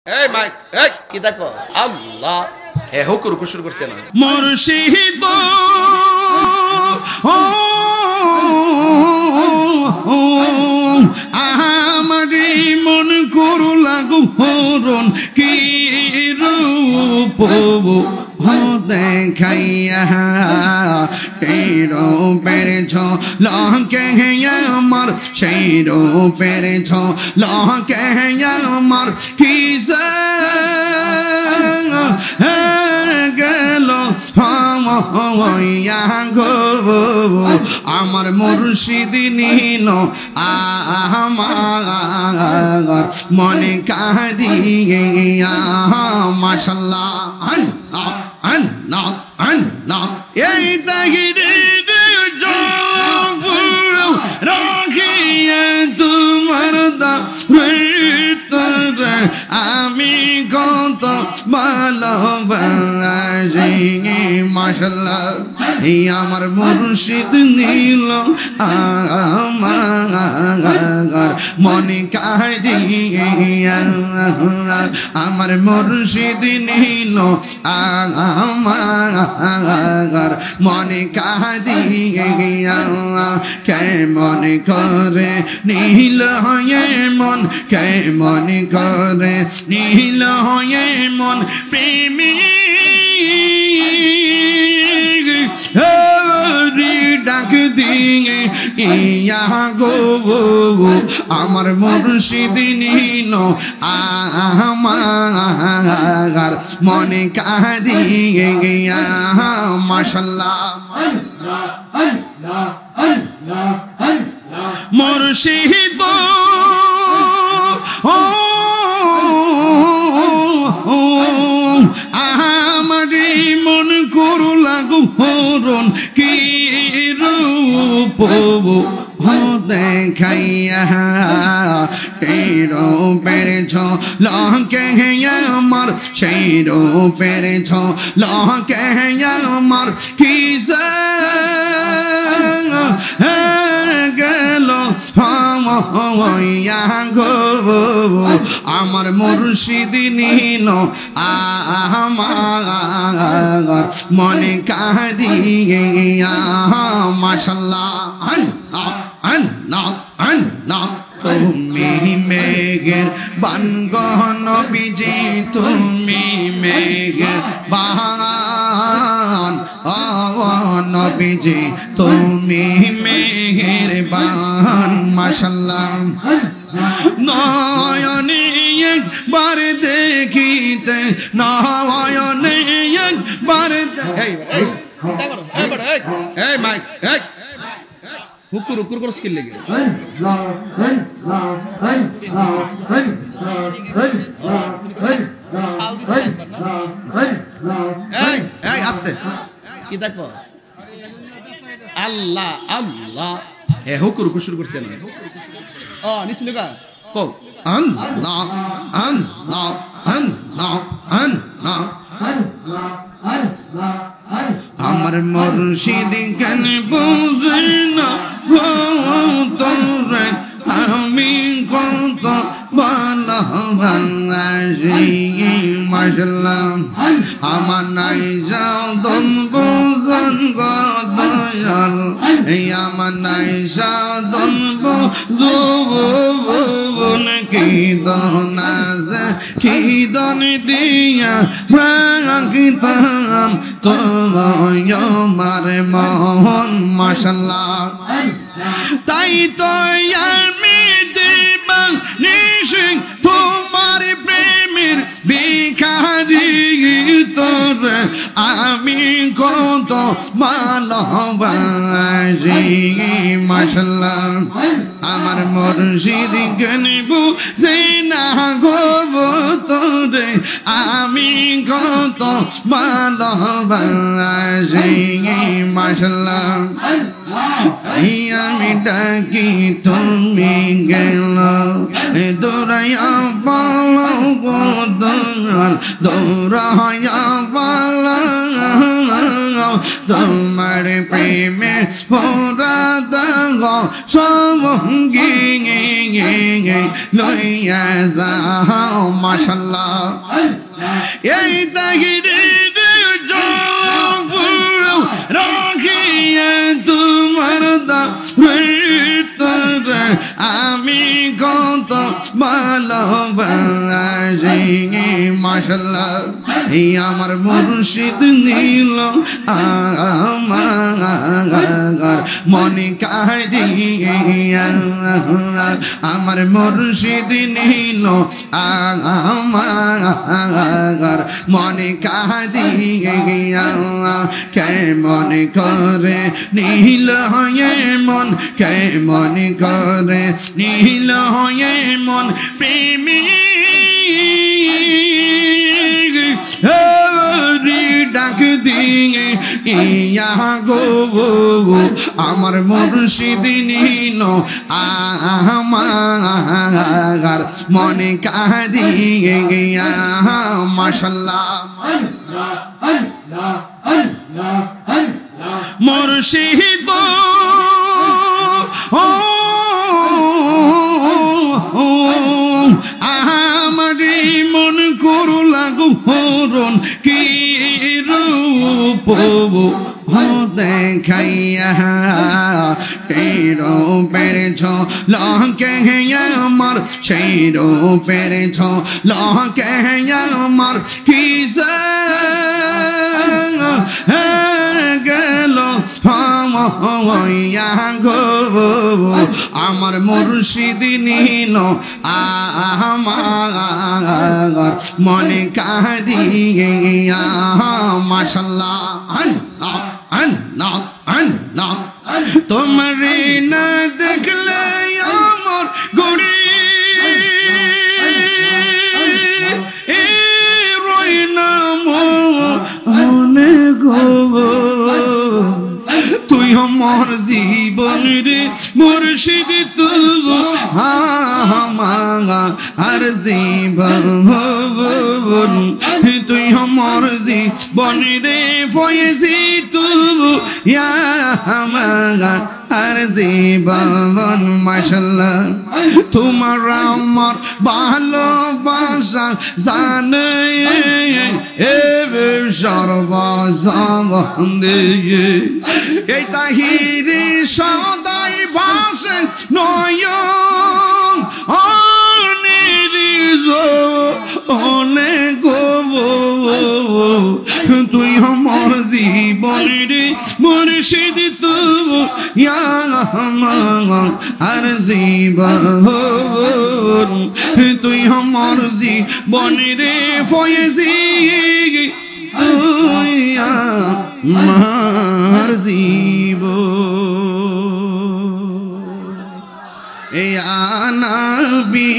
এই মাইক এই কি দেখো আল্লাহ এ হুকুর হুকুর শুরু করছে না মুর্শিদ আমারি মন করু লাগু হরণ কি রূপ দেখাইয়া তেরো পেরেছ লকে আমার সেই পেরেছ লকে আমার কিস গেল আমার মুর্শিদ নীল আমার মনে কাঁদিয়া মাশাল্লাহ আল্লাহ আল্লাহ আল্লাহ এই তাহিরে রাখিয়ে তোমার দারে আমি কত ভালোবাসি মাশাল্লাহ এই আমার মুর্শিদ নীল আমার মনে কাঁদিয়া আমার মুর্শিদ নীল আমার মনে কাঁদিয়া কেমন করে নীল হয়ে মন কেমন করে নীল হয়ে মন প্রেমী ডাক দিয়ে ইয়া গো আমার মুর্শিদ নীল আমার মনে কাঁদিয়া মাশাল্লাহ মুর্শিদ আমারি মন করু লাগু হরণ কি রূপ দেখাইয়া তেরো পেরেছ লকে আমার সেই পেরেছ লকে আমার কিস গেল আমার মুর্শিদ নীল আমার মনে কাঁদিয়া মাশাল্লাহ আল্লাহ আল্লাহ আল্লাহ তুমি মেঘের বানগণ বিজি তুমি মেঘের বান নবীজি তুমি মেঘের বান মাশাল্লাহ নয়নে একবার দেখিতে নয়নে একবার এই মাইক এই হুকুর হুকুর করে স্কিল লেগে এই এই আস্তে কি দেখো আল্লাহ আল্লাহ এ হুকুর হুকুর শুরু করছে না ও নিছিল কা কো আল্লাহ আল্লাহ আল্লাহ আল্লাহ আমার মুর্শিদ কেন বুঝে না তোরে আমি কত ভালোবাসি মাশাল্লাহ আমার নাই সাধন বোঝন গদয়াল এই আমার নাই সাধন বোঝন কি দন আছে কি দন দিয়া রাখিতাম তো আমার মন মাশাল্লাহ তাই তো আমি দেবা নিশিং তোমার প্রেমের ভিখারি তোর আমি কত ভালোবাসি মাশাল্লাহ আমার মুর্শিদ গনবু সে না গো তোরে আমি কত ভালোবাসি মাশাল্লাহ আমি ডাকি তুমি গেল দৌড়াইয়া পালো দৌড়াইয়া পালো তোমার প্রেমে পোড়া দাগ সঙ্গী লইয়া যাও মাশাআল্লাহ এই তাহিরে রাখিয়া তোমার দারে আমি কত ভালোবাসি মাশাআল্লাহ এই আমার মুর্শিদ নীল আমার মনে কাহিয়া আমার মুর্শিদ নীল আমার মনে কাহিয়া কেমন করে নীল হয়ে মন কেমন করে নীল হয়ে মন প্রেমী ডাক দিয়ে ইয়া গো আমার মুর্শিদ নীল আমার মনে কাহিয়া মাশাআল্লাহ মুর্শিদ আমারে মন করু লাগু হরণ কি রূপ দেখাইয়া তেরো পেরেছ লকে আমার সেই পেরেছ লকে আমার কিসে গেল গো আমার মুর্শিদ নীল আমার মনে কাহিয়া মাশাআল্লাহ আল্লাহ আল্লাহ আল্লাহ তোমারে না দেখলে আমার গড়ি রই না মনে গো তুই আমার জীবন রে মুর্শিদ তুই আর জীবন তুই আমার জীবন রে ফয়েজি তুই আর জীবন মাশাআল্লাহ তোমার আমার ভালোবাসা জানে সর্বজগতে এই তাহিরে সদাই ভাসে নয়ন অনেক তুই আমার জীবন রে মুর্শিদ তুই আর জীবন তুই আমার জীবন রে ফয়েজি তুই আমার জীবন এ আনাবি